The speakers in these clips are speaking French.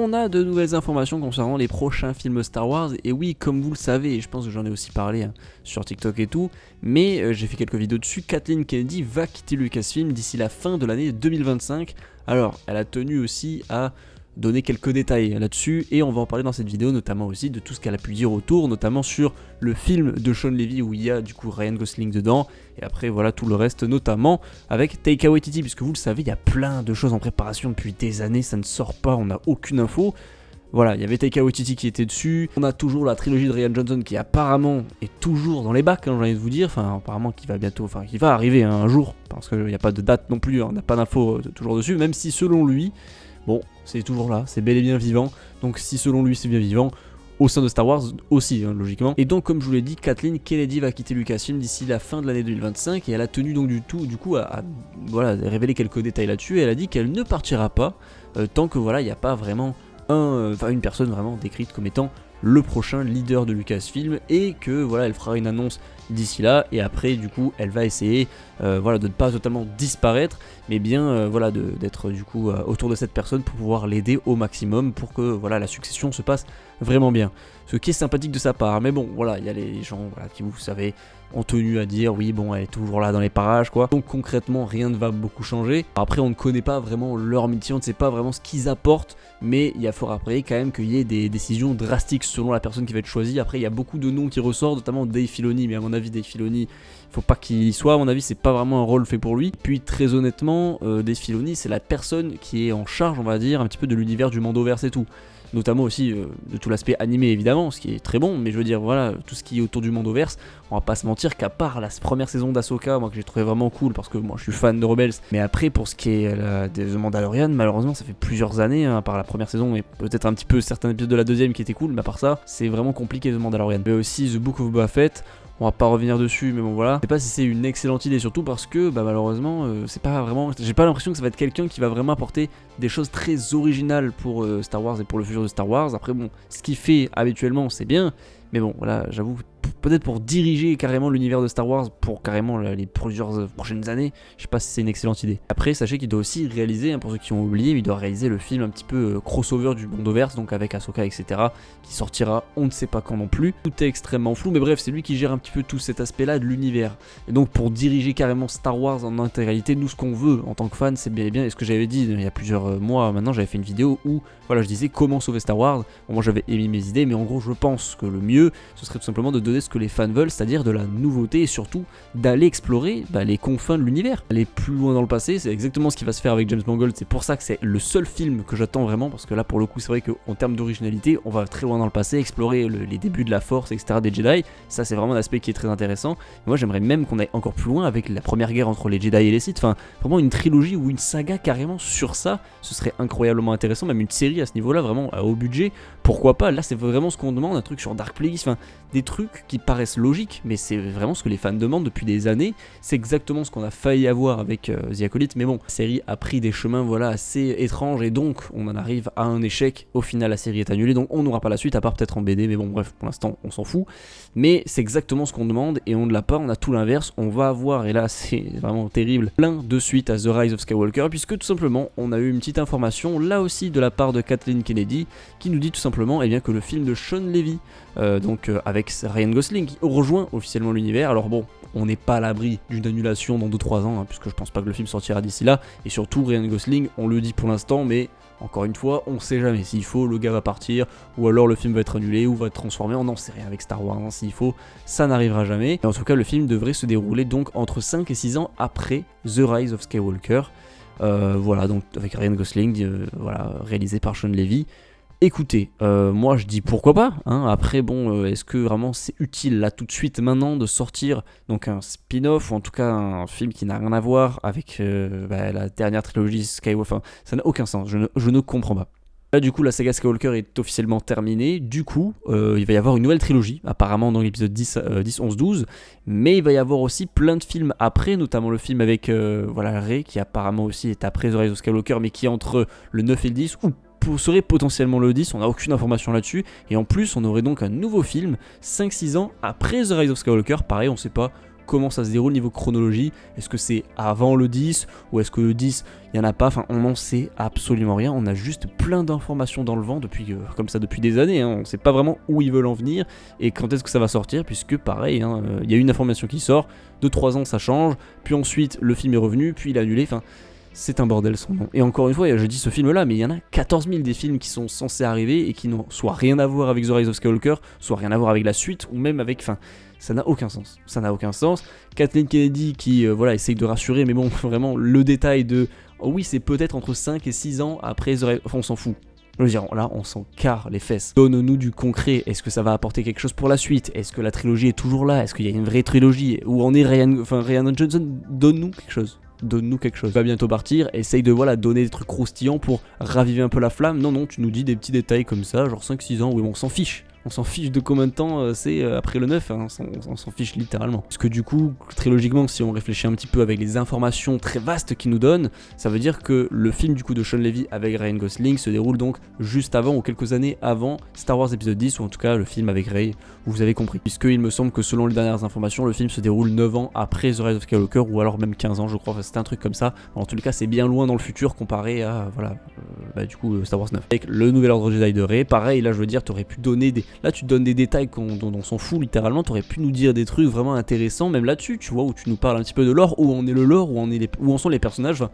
On a de nouvelles informations concernant les prochains films Star Wars, et oui, comme vous le savez, et je pense que j'en ai aussi parlé sur TikTok et tout, mais j'ai fait quelques vidéos dessus, Kathleen Kennedy va quitter Lucasfilm d'ici la fin de l'année 2025. Alors, elle a tenu aussi à donner quelques détails là-dessus, et on va en parler dans cette vidéo, notamment aussi de tout ce qu'elle a pu dire autour, notamment sur le film de Sean Levy où il y a du coup Ryan Gosling dedans, et après voilà tout le reste, notamment avec Taika Waititi, puisque vous le savez, il y a plein de choses en préparation depuis des années, ça ne sort pas, on n'a aucune info. Voilà, il y avait Taika Waititi qui était dessus, on a toujours la trilogie de Rian Johnson qui apparemment est toujours dans les bacs, j'ai envie de vous dire, enfin apparemment qui va bientôt, enfin qui va arriver un jour, parce qu'il n'y a pas de date non plus, on n'a pas d'infos toujours dessus, même si selon lui, bon, c'est toujours là, c'est bel et bien vivant, donc si selon lui c'est bien vivant, au sein de Star Wars aussi, logiquement. Et donc, comme je vous l'ai dit, Kathleen Kennedy va quitter Lucasfilm d'ici la fin de l'année 2025, et elle a tenu donc du coup à voilà, révéler quelques détails là-dessus, et elle a dit qu'elle ne partira pas tant que voilà, il n'y a pas vraiment une personne vraiment décrite comme étant le prochain leader de Lucasfilm, et que voilà, elle fera une annonce d'ici là, et après du coup elle va essayer voilà, de ne pas totalement disparaître, mais bien voilà, d'être du coup autour de cette personne pour pouvoir l'aider au maximum pour que voilà, la succession se passe vraiment bien. Ce qui est sympathique de sa part, mais bon voilà, il y a les gens voilà, qui vous savez ont tenu à dire oui bon, elle est toujours là dans les parages quoi, donc concrètement rien ne va beaucoup changer. Après on ne connaît pas vraiment leur métier, on ne sait pas vraiment ce qu'ils apportent, mais il y a fort après quand même qu'il y ait des décisions drastiques selon la personne qui va être choisie. Après il y a beaucoup de noms qui ressortent, notamment Dave Filoni, mais à mon avis Dave Filoni, il faut pas qu'il y soit, à mon avis c'est pas vraiment un rôle fait pour lui. Puis très honnêtement, Dave Filoni c'est la personne qui est en charge, on va dire, un petit peu de l'univers du Mandoverse et tout, notamment aussi de tout l'aspect animé évidemment, ce qui est très bon, mais je veux dire voilà, tout ce qui est autour du Mandoverse, on va pas se mentir qu'à part la première saison d'Ahsoka, moi que j'ai trouvé vraiment cool parce que moi je suis fan de Rebels, mais après pour ce qui est de The Mandalorian, malheureusement ça fait plusieurs années, à part la première saison et peut-être un petit peu certains épisodes de la deuxième qui étaient cool, mais à part ça, c'est vraiment compliqué The Mandalorian. Mais aussi The Book of Boba Fett, on va pas revenir dessus, mais bon voilà. Je sais pas si c'est une excellente idée, surtout parce que malheureusement, c'est pas vraiment. J'ai pas l'impression que ça va être quelqu'un qui va vraiment apporter des choses très originales pour Star Wars et pour le futur de Star Wars. Après bon, ce qu'il fait habituellement, c'est bien, mais bon voilà, j'avoue. Peut-être pour diriger carrément l'univers de Star Wars pour carrément les plusieurs prochaines années, je sais pas si c'est une excellente idée. Après, sachez qu'il doit aussi réaliser, pour ceux qui ont oublié, il doit réaliser le film un petit peu crossover du Mandoverse, donc avec Ahsoka, etc., qui sortira on ne sait pas quand non plus. Tout est extrêmement flou, mais bref, c'est lui qui gère un petit peu tout cet aspect-là de l'univers. Et donc pour diriger carrément Star Wars en intégralité, nous ce qu'on veut en tant que fan, c'est bien, et ce que j'avais dit il y a plusieurs mois maintenant, j'avais fait une vidéo où voilà, je disais comment sauver Star Wars. Bon, moi j'avais émis mes idées, mais en gros je pense que le mieux, ce serait tout simplement de donner ce que les fans veulent, c'est-à-dire de la nouveauté et surtout d'aller explorer les confins de l'univers, aller plus loin dans le passé. C'est exactement ce qui va se faire avec James Mangold, c'est pour ça que c'est le seul film que j'attends vraiment, parce que là pour le coup c'est vrai qu'en termes d'originalité on va très loin dans le passé, explorer les débuts de la Force, etc., des Jedi. Ça c'est vraiment un aspect qui est très intéressant, et moi j'aimerais même qu'on aille encore plus loin avec la première guerre entre les Jedi et les Sith, enfin vraiment une trilogie ou une saga carrément sur ça, ce serait incroyablement intéressant, même une série à ce niveau là vraiment à haut budget, pourquoi pas. Là c'est vraiment ce qu'on demande, un truc sur Dark Plagueis, enfin des trucs qui paraissent logiques, mais c'est vraiment ce que les fans demandent depuis des années. C'est exactement ce qu'on a failli avoir avec The Acolyte, mais bon, la série a pris des chemins voilà, assez étranges, et donc on en arrive à un échec. Au final la série est annulée, donc on n'aura pas la suite, à part peut-être en BD, mais bon bref, pour l'instant on s'en fout. Mais c'est exactement ce qu'on demande, et on ne l'a pas, on a tout l'inverse. On va avoir, et là c'est vraiment terrible, plein de suites à The Rise of Skywalker, puisque tout simplement on a eu une petite information là aussi de la part de Kathleen Kennedy, qui nous dit tout simplement bien que le film de Sean Levy, avec Ryan Gosling, qui rejoint officiellement l'univers. Alors bon, on n'est pas à l'abri d'une annulation dans 2-3 ans, puisque je pense pas que le film sortira d'ici là, et surtout Ryan Gosling, on le dit pour l'instant, mais encore une fois, on sait jamais. S'il faut, le gars va partir, ou alors le film va être annulé, ou va être transformé, on n'en sait rien avec Star Wars, s'il faut, ça n'arrivera jamais. Et en tout cas, le film devrait se dérouler donc entre 5 et 6 ans après The Rise of Skywalker, voilà, donc avec Ryan Gosling, voilà, réalisé par Sean Levy. Écoutez, moi je dis pourquoi pas, après bon, est-ce que vraiment c'est utile là tout de suite maintenant de sortir donc un spin-off, ou en tout cas un film qui n'a rien à voir avec la dernière trilogie Skywalker, enfin ça n'a aucun sens, je ne comprends pas. Là du coup la saga Skywalker est officiellement terminée, du coup il va y avoir une nouvelle trilogie, apparemment dans l'épisode 10, 11, 12, mais il va y avoir aussi plein de films après, notamment le film avec Rey, qui apparemment aussi est après The Rise of Skywalker, mais qui est entre le 9 et le 10, ou serait potentiellement le 10, on n'a aucune information là-dessus, et en plus on aurait donc un nouveau film 5-6 ans après The Rise of Skywalker, pareil on sait pas comment ça se déroule niveau chronologie. Est-ce que c'est avant le 10 ou est-ce que le 10 il n'y en a pas, enfin on n'en sait absolument rien, on a juste plein d'informations dans le vent depuis des années, hein. On ne sait pas vraiment où ils veulent en venir et quand est-ce que ça va sortir, puisque pareil, hein, y a une information qui sort, 2-3 ans ça change, puis ensuite le film est revenu, puis il est annulé, enfin c'est un bordel son nom. Et encore une fois, je dis ce film là, mais il y en a 14 000 des films qui sont censés arriver et qui n'ont soit rien à voir avec The Rise of Skywalker, soit rien à voir avec la suite, ou même avec, enfin ça n'a aucun sens, ça n'a aucun sens. Kathleen Kennedy qui essaye de rassurer, mais bon vraiment le détail de oh oui c'est peut-être entre 5 et 6 ans après The Rise, enfin on s'en fout. Je veux dire, là, on s'en carre les fesses. Donne-nous du concret. Est-ce que ça va apporter quelque chose pour la suite? Est-ce que la trilogie est toujours là? Est-ce qu'il y a une vraie trilogie? Où en est Rian Johnson? Donne-nous quelque chose. Donne-nous quelque chose. Va bientôt partir. Essaye de donner des trucs croustillants pour raviver un peu la flamme. Non, tu nous dis des petits détails comme ça, genre 5-6 ans. Oui, on s'en fiche. On s'en fiche de combien de temps c'est après le 9, hein, on s'en fiche littéralement. Parce que du coup, trilogiquement, si on réfléchit un petit peu avec les informations très vastes qu'il nous donne, ça veut dire que le film du coup de Sean Levy avec Ryan Gosling se déroule donc juste avant ou quelques années avant Star Wars épisode 10, ou en tout cas le film avec Rey, vous avez compris. Puisqu'il me semble que selon les dernières informations, le film se déroule 9 ans après The Rise of Skywalker, ou alors même 15 ans je crois, enfin, c'était un truc comme ça. En tous les cas, c'est bien loin dans le futur comparé à du coup Star Wars 9. Avec le nouvel ordre Jedi de Rey, pareil, là je veux dire, t'aurais pu donner des... Là tu te donnes des détails dont on s'en fout littéralement, t'aurais pu nous dire des trucs vraiment intéressants même là-dessus, tu vois, où tu nous parles un petit peu de lore, où en est le lore, où en sont les personnages,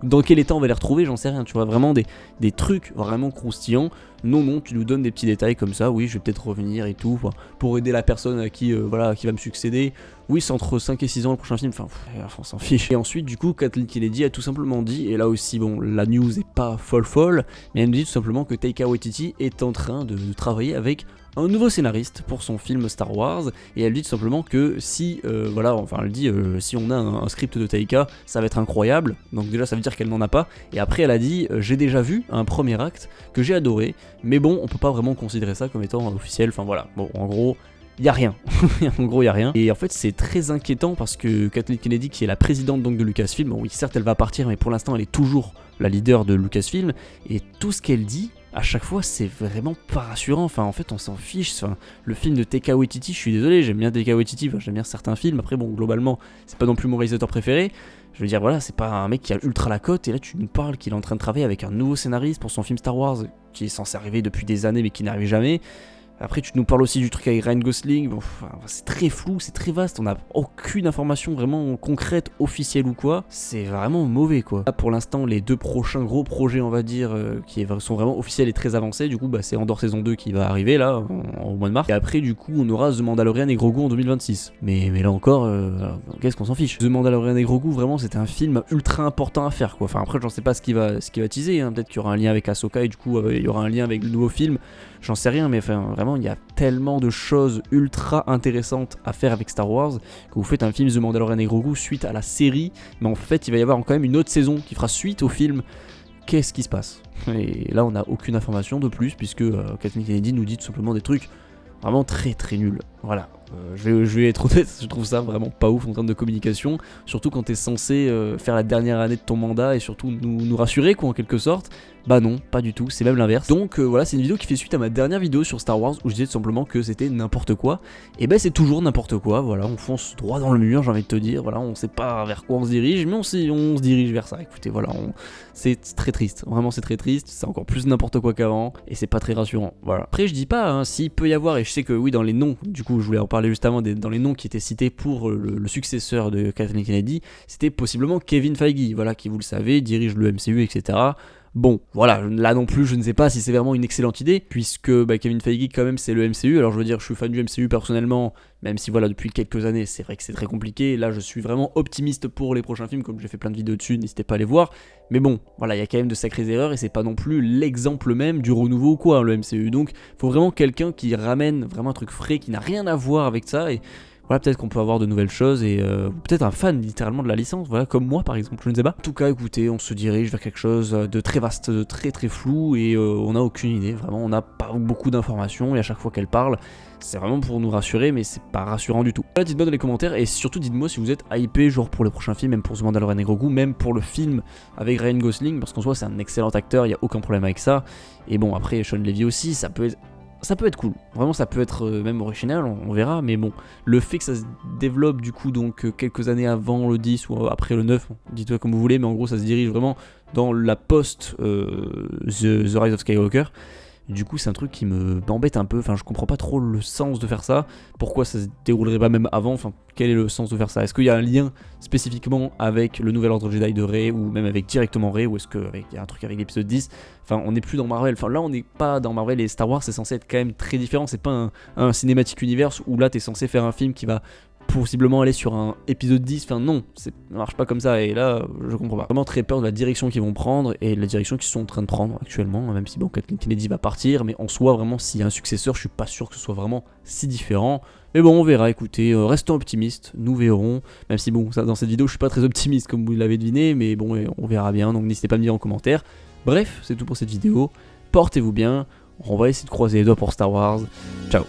dans quel état on va les retrouver, j'en sais rien, tu vois, vraiment des trucs vraiment croustillants. Non, tu nous donnes des petits détails comme ça, oui, je vais peut-être revenir et tout, pour aider la personne à qui va me succéder. Oui, c'est entre 5 et 6 ans le prochain film, enfin, on s'en fiche. Et ensuite, du coup, Kathleen Kennedy a tout simplement dit, et là aussi, bon, la news est pas folle, mais elle nous dit tout simplement que Taika Waititi est en train de travailler avec un nouveau scénariste pour son film Star Wars, et elle dit tout simplement que si, si on a un script de Taika, ça va être incroyable. Donc déjà ça veut dire qu'elle n'en a pas, et après elle a dit j'ai déjà vu un premier acte que j'ai adoré, mais bon on peut pas vraiment considérer ça comme étant officiel, enfin voilà, bon en gros y a rien, en gros y a rien. Et en fait c'est très inquiétant parce que Kathleen Kennedy, qui est la présidente donc de Lucasfilm, bon oui certes elle va partir, mais pour l'instant elle est toujours la leader de Lucasfilm, et tout ce qu'elle dit à chaque fois c'est vraiment pas rassurant, enfin en fait on s'en fiche. Enfin, le film de Taika Waititi, je suis désolé, j'aime bien Taika Waititi, j'aime bien certains films, après bon globalement c'est pas non plus mon réalisateur préféré, je veux dire voilà, c'est pas un mec qui a ultra la cote, et là tu nous parles qu'il est en train de travailler avec un nouveau scénariste pour son film Star Wars qui est censé arriver depuis des années mais qui n'arrive jamais. Après tu nous parles aussi du truc avec Ryan Gosling, bon, c'est très flou, c'est très vaste, on n'a aucune information vraiment concrète, officielle ou quoi, c'est vraiment mauvais quoi. Là, pour l'instant les deux prochains gros projets on va dire qui sont vraiment officiels et très avancés, du coup c'est Andor saison 2 qui va arriver là au mois de mars, et après du coup on aura The Mandalorian et Grogu en 2026, mais là encore qu'est-ce qu'on s'en fiche. The Mandalorian et Grogu vraiment c'était un film ultra important à faire quoi, enfin après j'en sais pas ce qui va teaser, hein. Peut-être qu'il y aura un lien avec Ahsoka et du coup il y aura un lien avec le nouveau film, j'en sais rien, mais enfin vraiment il y a tellement de choses ultra intéressantes à faire avec Star Wars que vous faites un film The Mandalorian et Grogu suite à la série, mais en fait il va y avoir quand même une autre saison qui fera suite au film. Qu'est-ce qui se passe? Et là on n'a aucune information de plus puisque Kathleen Kennedy nous dit tout simplement des trucs vraiment très très nuls. Voilà. Je vais être honnête, je trouve ça vraiment pas ouf en termes de communication, surtout quand t'es censé faire la dernière année de ton mandat et surtout nous rassurer quoi en quelque sorte. Bah non, pas du tout, c'est même l'inverse. Donc voilà, c'est une vidéo qui fait suite à ma dernière vidéo sur Star Wars où je disais tout simplement que c'était n'importe quoi. Et ben c'est toujours n'importe quoi, voilà, on fonce droit dans le mur, j'ai envie de te dire, voilà, on sait pas vers quoi on se dirige, mais on se dirige vers ça. Écoutez, voilà, c'est très triste, vraiment c'est très triste, c'est encore plus n'importe quoi qu'avant, et c'est pas très rassurant, voilà. Après je dis pas, hein, s'il peut y avoir, et je sais que oui dans les noms, du coup je voulais en parler juste avant, dans les noms qui étaient cités pour le successeur de Kathleen Kennedy, c'était possiblement Kevin Feige, voilà, qui vous le savez, dirige le MCU, etc. Bon, voilà, là non plus, je ne sais pas si c'est vraiment une excellente idée, puisque Kevin Feige, quand même, c'est le MCU. Alors, je veux dire, je suis fan du MCU personnellement, même si, voilà, depuis quelques années, c'est vrai que c'est très compliqué. Là, je suis vraiment optimiste pour les prochains films, comme j'ai fait plein de vidéos dessus, n'hésitez pas à les voir. Mais bon, voilà, il y a quand même de sacrées erreurs, et c'est pas non plus l'exemple même du renouveau ou quoi, hein, le MCU. Donc, il faut vraiment quelqu'un qui ramène vraiment un truc frais, qui n'a rien à voir avec ça, et voilà, peut-être qu'on peut avoir de nouvelles choses et peut-être un fan littéralement de la licence, voilà, comme moi par exemple, je ne sais pas. En tout cas, écoutez, on se dirige vers quelque chose de très vaste, de très très flou et on n'a aucune idée, vraiment, on n'a pas beaucoup d'informations et à chaque fois qu'elle parle, c'est vraiment pour nous rassurer, mais c'est pas rassurant du tout. Voilà, dites-moi dans les commentaires et surtout dites-moi si vous êtes hypé, genre pour les prochains films, même pour The Mandalorian et Grogu, même pour le film avec Ryan Gosling, parce qu'en soi c'est un excellent acteur, il n'y a aucun problème avec ça. Et bon, après Sean Levy aussi, ça peut être ça peut être cool, vraiment ça peut être même original, on verra, mais bon, le fait que ça se développe du coup donc quelques années avant le 10 ou après le 9, dites-toi comme vous voulez, mais en gros ça se dirige vraiment dans la post The Rise of Skywalker. Du coup, c'est un truc qui m'embête un peu. Enfin, je comprends pas trop le sens de faire ça. Pourquoi ça se déroulerait pas même avant? Enfin, quel est le sens de faire ça? Est-ce qu'il y a un lien spécifiquement avec le nouvel ordre Jedi de Rey ou même avec directement Rey? Ou est-ce qu'il y a un truc avec l'épisode 10? Enfin, on n'est plus dans Marvel. Enfin, là, on n'est pas dans Marvel et Star Wars, c'est censé être quand même très différent. C'est pas un cinématique universe où là, t'es censé faire un film qui va possiblement aller sur un épisode 10, enfin non, ça marche pas comme ça, et là je comprends pas. Vraiment très peur de la direction qu'ils vont prendre et de la direction qu'ils sont en train de prendre actuellement, même si bon, Kathleen Kennedy va partir, mais en soi vraiment s'il y a un successeur, je suis pas sûr que ce soit vraiment si différent. Mais bon, on verra, écoutez, restons optimistes, nous verrons, même si bon, ça, dans cette vidéo je suis pas très optimiste comme vous l'avez deviné, mais bon, on verra bien, donc n'hésitez pas à me dire en commentaire. Bref, c'est tout pour cette vidéo, portez-vous bien, on va essayer de croiser les doigts pour Star Wars, ciao.